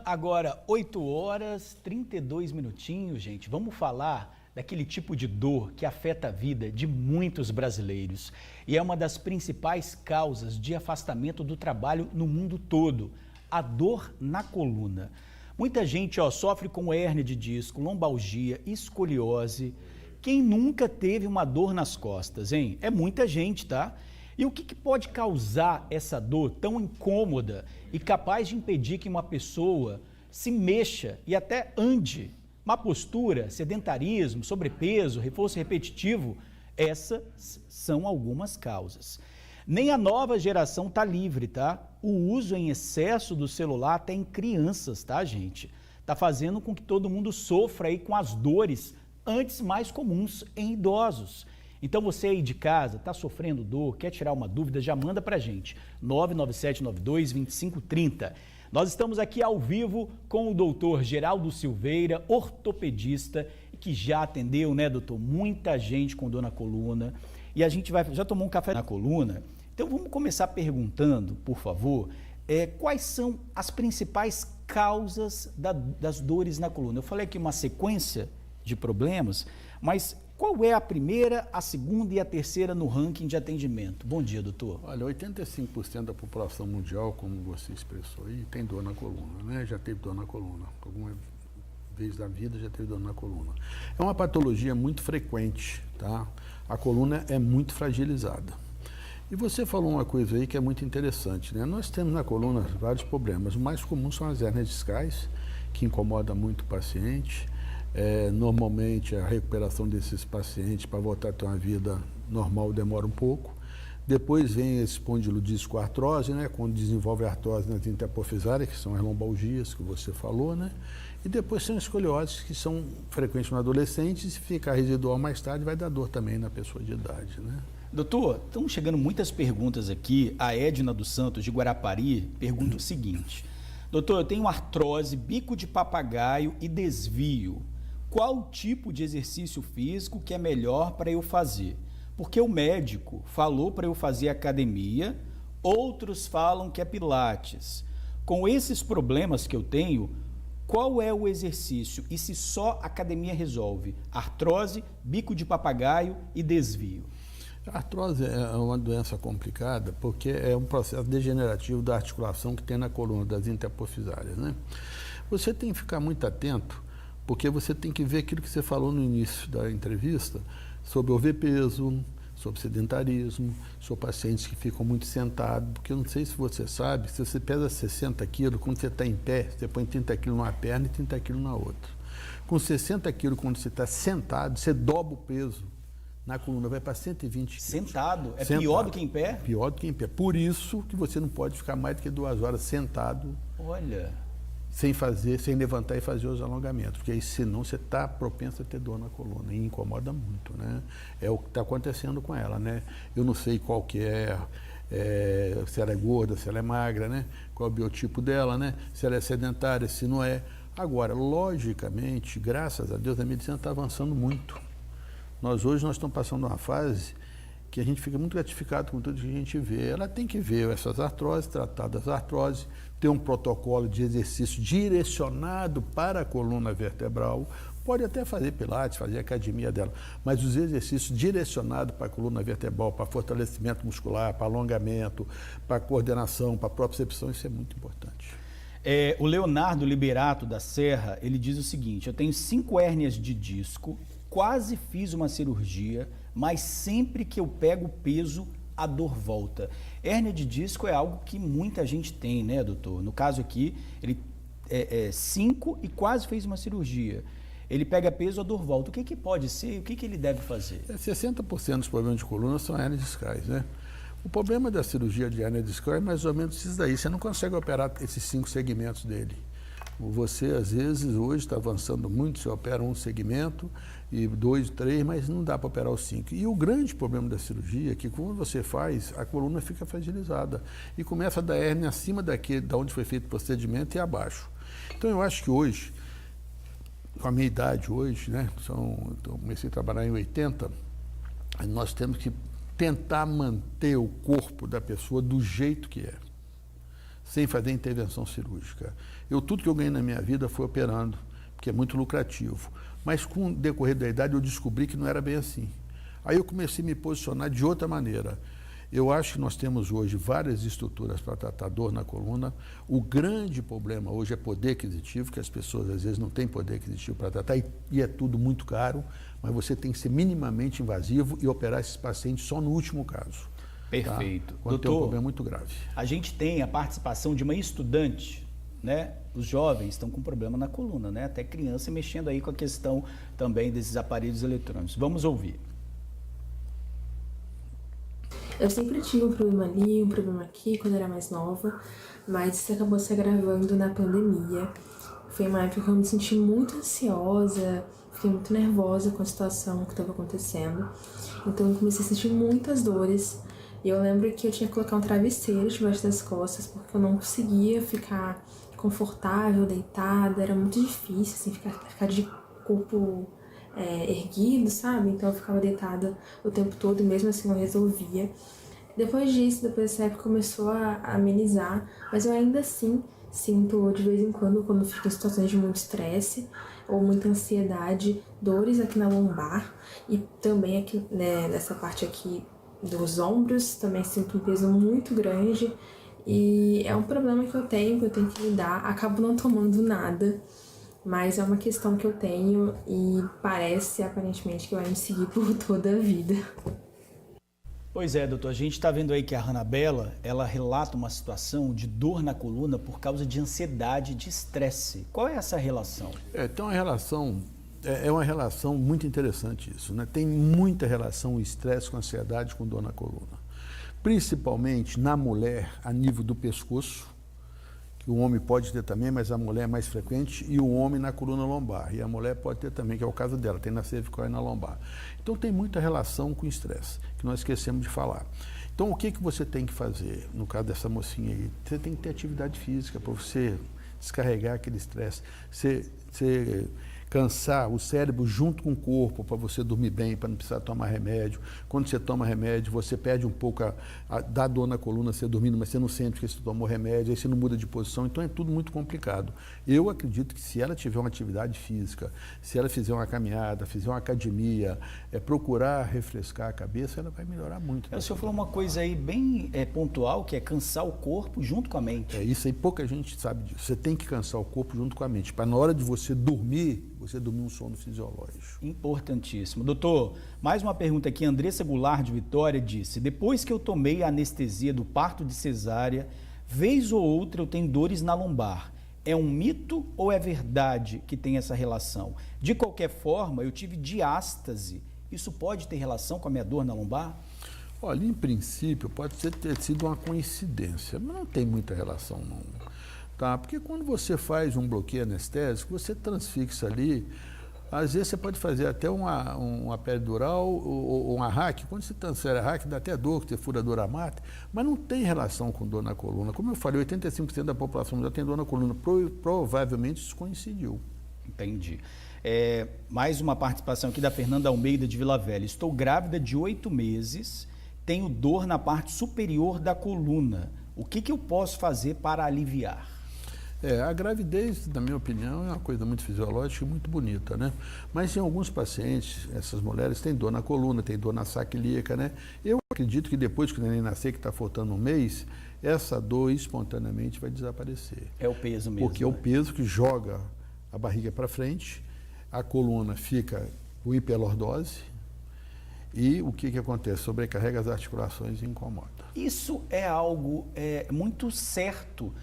Agora, 8 horas, 32 minutinhos, gente. Vamos falar daquele tipo de dor que afeta a vida de muitos brasileiros. E é uma das principais causas de afastamento do trabalho no mundo todo, a dor na coluna. Muita gente sofre com hérnia de disco, lombalgia, escoliose. Quem nunca teve uma dor nas costas, hein? É muita gente, tá? E o que pode causar essa dor tão incômoda e capaz de impedir que uma pessoa se mexa e até ande? Má postura, sedentarismo, sobrepeso, reforço repetitivo, essas são algumas causas. Nem a nova geração está livre, tá? O uso em excesso do celular até em crianças, tá, gente? Tá fazendo com que todo mundo sofra aí com as dores antes mais comuns em idosos. Então você aí de casa está sofrendo dor, quer tirar uma dúvida, já manda para a gente, 997922530. Nós estamos aqui ao vivo com o doutor Geraldo Silveira, ortopedista, que já atendeu, né, doutor, muita gente com dor na coluna. E a gente já tomou um café na coluna, então vamos começar perguntando, por favor, quais são as principais causas das dores na coluna. Eu falei aqui uma sequência de problemas, mas qual é a primeira, a segunda e a terceira no ranking de atendimento? Bom dia, doutor. Olha, 85% da população mundial, como você expressou aí, tem dor na coluna, né? Já teve dor na coluna. Alguma vez da vida já teve dor na coluna. É uma patologia muito frequente, tá? A coluna é muito fragilizada. E você falou uma coisa aí que é muito interessante, né? Nós temos na coluna vários problemas. O mais comum são as hérnias discais, que incomoda muito o paciente. Normalmente a recuperação desses pacientes para voltar a ter uma vida normal demora um pouco. Depois vem esse espondilodiscoartrose, né, quando desenvolve a artrose nas interpofisárias, que são as lombalgias que você falou, né? E depois são escolioses, que são frequentes no adolescente, e se ficar residual mais tarde vai dar dor também na pessoa de idade, né? Doutor, estão chegando muitas perguntas aqui. A Edna dos Santos, de Guarapari, pergunta o seguinte: doutor, eu tenho artrose, bico de papagaio e desvio. Qual tipo de exercício físico que é melhor para eu fazer? Porque o médico falou para eu fazer academia, outros falam que é pilates. Com esses problemas que eu tenho, qual é o exercício e se só academia resolve? Artrose, bico de papagaio e desvio. A artrose é uma doença complicada porque é um processo degenerativo da articulação que tem na coluna das interpofisárias, né? Você tem que ficar muito atento, porque você tem que ver aquilo que você falou no início da entrevista sobre overpeso, sobre sedentarismo, sobre pacientes que ficam muito sentados, porque eu não sei se você sabe, se você pesa 60 quilos, quando você está em pé, você põe 30 quilos numa perna e 30 quilos na outra. Com 60 quilos, quando você está sentado, você dobra o peso na coluna, vai para 120 quilos. Sentado? É sentado. Pior do que em pé? Pior do que em pé. Por isso que você não pode ficar mais do que 2 horas sentado. Olha... sem levantar e fazer os alongamentos, porque aí senão você está propenso a ter dor na coluna e incomoda muito, né? É o que está acontecendo com ela, né? Eu não sei qual que se ela é gorda, se ela é magra, né? Qual é o biotipo dela, né? Se ela é sedentária, se não é. Agora, logicamente, graças a Deus, a medicina está avançando muito. Hoje nós estamos passando uma fase que a gente fica muito gratificado com tudo que a gente vê. Ela tem que ver essas artroses, tratar das artroses, ter um protocolo de exercício direcionado para a coluna vertebral, pode até fazer pilates, fazer academia dela, mas os exercícios direcionados para a coluna vertebral, para fortalecimento muscular, para alongamento, para coordenação, para propriocepção, isso é muito importante. O Leonardo Liberato da Serra, ele diz o seguinte: eu tenho 5 hérnias de disco, quase fiz uma cirurgia, mas sempre que eu pego peso, a dor volta. Hérnia de disco é algo que muita gente tem, né, doutor? No caso aqui, ele é 5 e quase fez uma cirurgia. Ele pega peso, a dor volta. O que pode ser? O que ele deve fazer? 60% dos problemas de coluna são hérnias discais, né? O problema da cirurgia de hérnia discal é mais ou menos isso daí. Você não consegue operar esses 5 segmentos dele. Você, às vezes, hoje está avançando muito, você opera um segmento, e 2, 3, mas não dá para operar os 5. E o grande problema da cirurgia é que quando você faz, a coluna fica fragilizada e começa a dar hérnia acima da onde foi feito o procedimento e abaixo. Então, eu acho que hoje, com a minha idade hoje, né, eu comecei a trabalhar em 80, nós temos que tentar manter o corpo da pessoa do jeito que é. sem fazer intervenção cirúrgica. Tudo que eu ganhei na minha vida foi operando, porque é muito lucrativo. Mas com o decorrer da idade eu descobri que não era bem assim. Aí eu comecei a me posicionar de outra maneira. Eu acho que nós temos hoje várias estruturas para tratar dor na coluna. O grande problema hoje é poder aquisitivo, que as pessoas às vezes não têm poder aquisitivo para tratar e é tudo muito caro, mas você tem que ser minimamente invasivo e operar esses pacientes só no último caso. Perfeito. Tá? Quando tem um problema muito grave. A gente tem a participação de uma estudante, né? Os jovens estão com problema na coluna, né? Até criança mexendo aí com a questão também desses aparelhos eletrônicos. Vamos ouvir. Eu sempre tive um problema ali, um problema aqui, quando eu era mais nova, mas isso acabou se agravando na pandemia. Foi uma época que eu me senti muito ansiosa, fiquei muito nervosa com a situação que estava acontecendo. Então eu comecei a sentir muitas dores. E eu lembro que eu tinha que colocar um travesseiro debaixo das costas, porque eu não conseguia ficar confortável, deitada, era muito difícil, assim, ficar de corpo erguido, sabe? Então eu ficava deitada o tempo todo e mesmo assim eu resolvia. Depois dessa época começou a amenizar, mas eu ainda assim sinto de vez em quando fico em situações de muito estresse ou muita ansiedade, dores aqui na lombar e também aqui, né, nessa parte aqui dos ombros, também sinto um peso muito grande e é um problema que eu tenho que lidar, acabo não tomando nada, mas é uma questão que eu tenho e parece, aparentemente, que vai me seguir por toda a vida. Pois é, doutor, a gente está vendo aí que a Hanabela, ela relata uma situação de dor na coluna por causa de ansiedade, de estresse. Qual é essa relação? Tem uma relação, é uma relação muito interessante isso, né? Tem muita relação o estresse com ansiedade com dor na coluna. Principalmente na mulher, a nível do pescoço, que o homem pode ter também, mas a mulher é mais frequente, e o homem na coluna lombar. E a mulher pode ter também, que é o caso dela, tem na cervical e na lombar. Então tem muita relação com o estresse, que nós esquecemos de falar. Então o que você tem que fazer, no caso dessa mocinha aí? Você tem que ter atividade física para você descarregar aquele estresse. Você cansar o cérebro junto com o corpo para você dormir bem, para não precisar tomar remédio. Quando você toma remédio, você perde um pouco dá dor na coluna, você dormindo, mas você não sente que você tomou remédio, aí você não muda de posição, então é tudo muito complicado. Eu acredito que se ela tiver uma atividade física, se ela fizer uma caminhada, fizer uma academia, procurar refrescar a cabeça, ela vai melhorar muito. O senhor falou uma coisa aí bem pontual, que é cansar o corpo junto com a mente. Isso aí pouca gente sabe disso. Você tem que cansar o corpo junto com a mente, para na hora de você dormir um sono fisiológico. Importantíssimo. Doutor, mais uma pergunta aqui. Andressa Goulart de Vitória disse: depois que eu tomei a anestesia do parto de cesárea, vez ou outra eu tenho dores na lombar. É um mito ou é verdade que tem essa relação? De qualquer forma, eu tive diástase. Isso pode ter relação com a minha dor na lombar? Olha, em princípio, pode ter sido uma coincidência, mas não tem muita relação, não. Tá? Porque quando você faz um bloqueio anestésico, você transfixa ali, às vezes você pode fazer até uma peridural ou uma RAC. Quando você transfere a RAC, dá até dor, que tem furadura mata, mas não tem relação com dor na coluna. Como eu falei, 85% da população já tem dor na coluna, provavelmente isso coincidiu. Entendi. Mais uma participação aqui da Fernanda Almeida de Vila Velha. Estou grávida de 8 meses, tenho dor na parte superior da coluna. O que eu posso fazer para aliviar? A gravidez, na minha opinião, é uma coisa muito fisiológica e muito bonita, né? Mas em alguns pacientes, essas mulheres têm dor na coluna, têm dor na saca ilíaca, né? Eu acredito que depois que o neném nascer, que está faltando um mês, essa dor espontaneamente vai desaparecer. É o peso mesmo. Porque é o peso que joga a barriga para frente, a coluna fica com hiperlordose e o que acontece? Sobrecarrega as articulações e incomoda. Isso é algo muito certo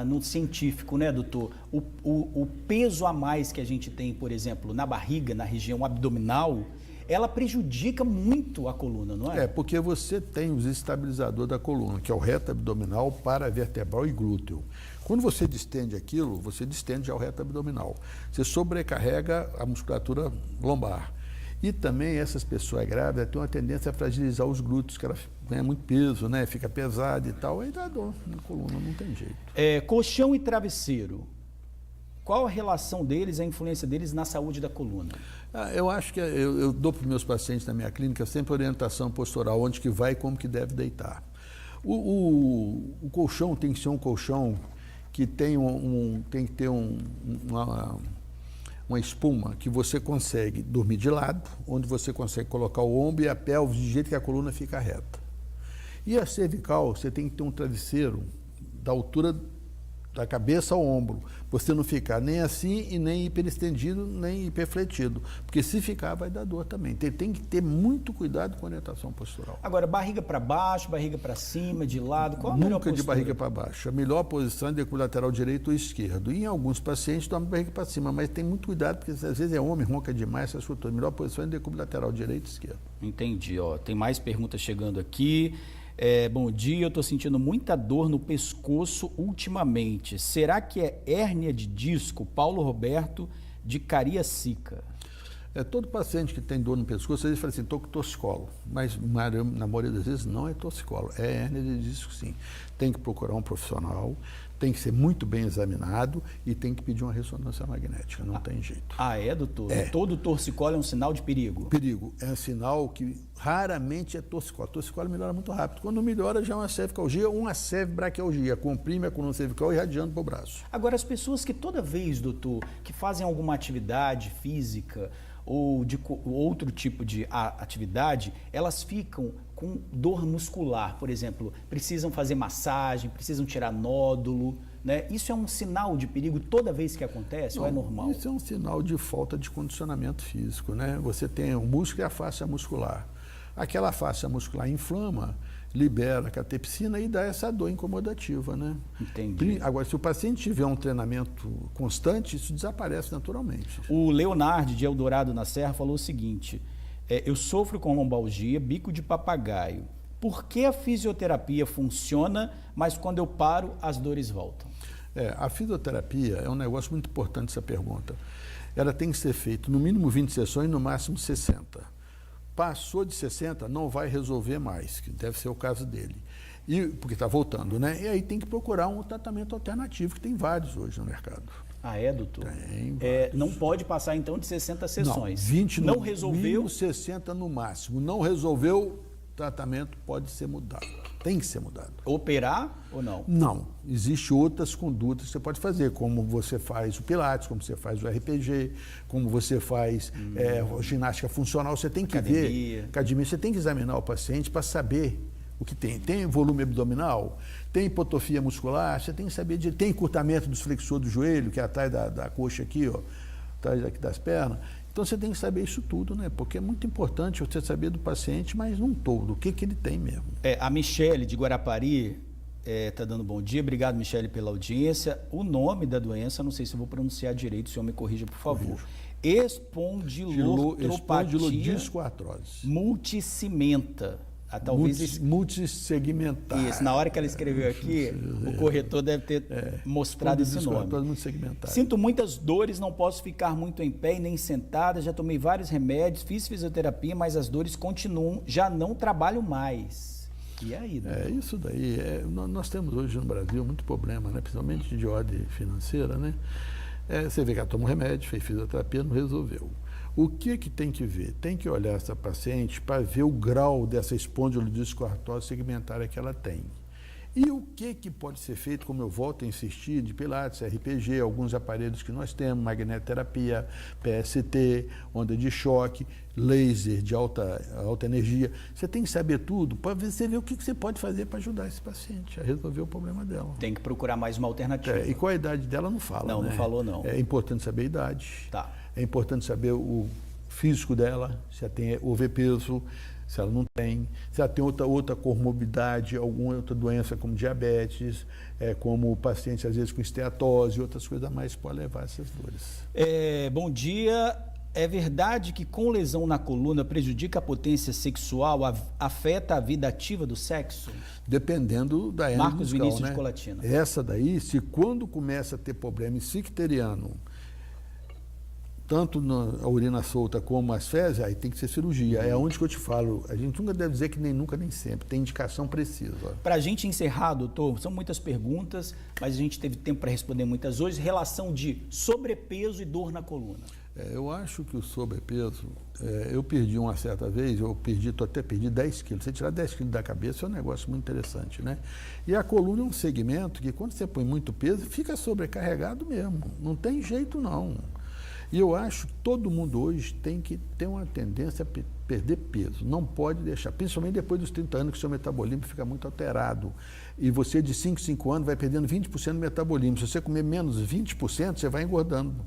no científico, né, doutor? O peso a mais que a gente tem, por exemplo, na barriga, na região abdominal, ela prejudica muito a coluna, não é? Porque você tem os estabilizadores da coluna, que é o reto abdominal, paravertebral e glúteo. Quando você distende aquilo, você distende já o reto abdominal. Você sobrecarrega a musculatura lombar. E também essas pessoas grávidas têm uma tendência a fragilizar os glúteos, que ela ganha muito peso, né? Fica pesada e tal, aí dá dor na coluna, não tem jeito. Colchão e travesseiro, qual a relação deles, a influência deles na saúde da coluna? Eu acho que eu dou para os meus pacientes na minha clínica sempre orientação postural, onde que vai e como que deve deitar. O colchão tem que ser um colchão que tem tem que ter uma espuma que você consegue dormir de lado, onde você consegue colocar o ombro e a pelve de jeito que a coluna fica reta. E a cervical, você tem que ter um travesseiro da altura da cabeça ao ombro, você não ficar nem assim e nem hiperestendido, nem hiperfletido, porque se ficar vai dar dor também. Tem que ter muito cuidado com a orientação postural. Agora, barriga para baixo, barriga para cima, de lado, qual a melhor Nunca postura? de barriga para baixo. A melhor posição é decúbito lateral direito ou esquerdo. E em alguns pacientes toma barriga para cima, mas tem muito cuidado, porque às vezes é homem, ronca demais, essas coisas. A melhor posição é decúbito lateral direito e esquerdo. Entendi, ó. Tem mais perguntas chegando aqui. Bom dia, eu estou sentindo muita dor no pescoço ultimamente. Será que é hérnia de disco? Paulo Roberto, de Cariacica. Todo paciente que tem dor no pescoço, às vezes fala assim, estou com torcicolo. Mas na maioria das vezes não é torcicolo, é hérnia de disco sim. Tem que procurar um profissional, tem que ser muito bem examinado e tem que pedir uma ressonância magnética, não tem jeito. Ah, é, doutor? É. Todo torcicolo é um sinal de perigo? Perigo, é um sinal que raramente é torcicolo. Torcicolo melhora muito rápido. Quando melhora já é uma cervicalgia ou uma cervibraquialgia, comprime a coluna cervical irradiando para o braço. Agora, as pessoas que toda vez, doutor, que fazem alguma atividade física ou de outro tipo de atividade, elas ficam com dor muscular, por exemplo, precisam fazer massagem, precisam tirar nódulo, né? Isso é um sinal de perigo toda vez que acontece ou é normal? Isso é um sinal de falta de condicionamento físico, né? Você tem o músculo e a faixa muscular. Aquela faixa muscular inflama, libera a catepsina e dá essa dor incomodativa, né? Entendi. Agora, se o paciente tiver um treinamento constante, isso desaparece naturalmente. O Leonardo, de Eldorado na Serra, falou o seguinte, eu sofro com lombalgia, bico de papagaio. Por que a fisioterapia funciona, mas quando eu paro, as dores voltam? A fisioterapia é um negócio muito importante, essa pergunta. Ela tem que ser feita no mínimo 20 sessões, no máximo 60. Passou de 60, não vai resolver mais, que deve ser o caso dele. Porque está voltando, né? E aí tem que procurar um tratamento alternativo, que tem vários hoje no mercado. Ah, é, doutor? Tem não pode passar, então, de 60 sessões. Não, 20 não no resolveu? Mínimo 60 no máximo. Não resolveu, o tratamento pode ser mudado. Tem que ser mudado. Operar ou não? Não. Existem outras condutas que você pode fazer, como você faz o Pilates, como você faz o RPG, como você faz ginástica funcional. Você tem que ver, academia, você tem que examinar o paciente para saber o que tem. Tem volume abdominal, tem hipotrofia muscular, você tem que saber, tem encurtamento dos flexores do joelho, que é atrás da coxa aqui, ó, atrás aqui das pernas. Então você tem que saber isso tudo, né? Porque é muito importante você saber do paciente, mas num todo, o que ele tem mesmo. A Michele de Guarapari está dando bom dia. Obrigado, Michele, pela audiência. O nome da doença, não sei se eu vou pronunciar direito, o senhor me corrija, por favor. Espondilodiscoartrose multicimenta. Talvez multissegmentar. Isso, na hora que ela escreveu aqui, o corretor deve ter mostrado esse nome. Sinto muitas dores, não posso ficar muito em pé e nem sentada, já tomei vários remédios, fiz fisioterapia, mas as dores continuam, já não trabalho mais. E aí, doutor? Isso daí, nós temos hoje no Brasil muito problema, né? Principalmente de ordem financeira, né? Você vê que ela toma um remédio, fez fisioterapia, não resolveu. O que tem que ver? Tem que olhar essa paciente para ver o grau dessa espondilodiscoartrose segmentária que ela tem. E o que pode ser feito, como eu volto a insistir, de Pilates, RPG, alguns aparelhos que nós temos, magnetoterapia, PST, onda de choque, laser de alta energia. Você tem que saber tudo para você ver o que você pode fazer para ajudar esse paciente a resolver o problema dela. Tem que procurar mais uma alternativa. E qual a idade dela não fala, Não, né? não falou não. É importante saber a idade. Tá. É importante saber o físico dela, se ela tem overpeso, se ela não tem, se ela tem outra comorbidade, alguma outra doença como diabetes, como paciente às vezes com esteatose, outras coisas a mais podem levar a essas dores. Bom dia. É verdade que com lesão na coluna prejudica a potência sexual, afeta a vida ativa do sexo? Dependendo da hérnia Marcos discal, Vinícius né? de Colatina. Essa daí, se quando começa a ter problema icteriano, tanto na urina solta como as fezes, aí tem que ser cirurgia. É onde que eu te falo. A gente nunca deve dizer que nem nunca, nem sempre. Tem indicação precisa. Para a gente encerrar, doutor, são muitas perguntas, mas a gente teve tempo para responder muitas hoje. Relação de sobrepeso e dor na coluna. Eu acho que o sobrepeso, eu perdi uma certa vez, até perdi 10 quilos. Você tirar 10 quilos da cabeça é um negócio muito interessante, né? E a coluna é um segmento que quando você põe muito peso, fica sobrecarregado mesmo. Não tem jeito não. E eu acho que todo mundo hoje tem que ter uma tendência a perder peso. Não pode deixar, principalmente depois dos 30 anos que o seu metabolismo fica muito alterado. E você de 5 anos vai perdendo 20% do metabolismo. Se você comer menos 20%, você vai engordando.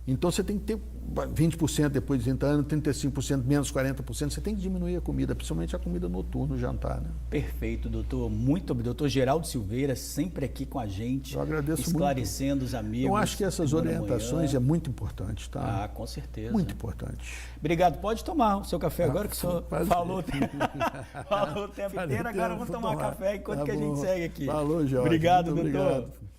Então você tem que ter 20% depois de 30 anos, 35%, menos 40%. Você tem que diminuir a comida, principalmente a comida noturna, o jantar, né? Perfeito, doutor. Muito obrigado. Doutor Geraldo Silveira, sempre aqui com a gente. Eu agradeço esclarecendo muito. Os amigos. Eu acho que essas orientações é muito importante, tá? Ah, com certeza. Muito importante. Obrigado. Pode tomar o seu café agora, que o senhor falou o tempo inteiro. Agora vamos tomar café enquanto que a gente segue aqui. Falou, Jorge. Obrigado, muito doutor. Obrigado.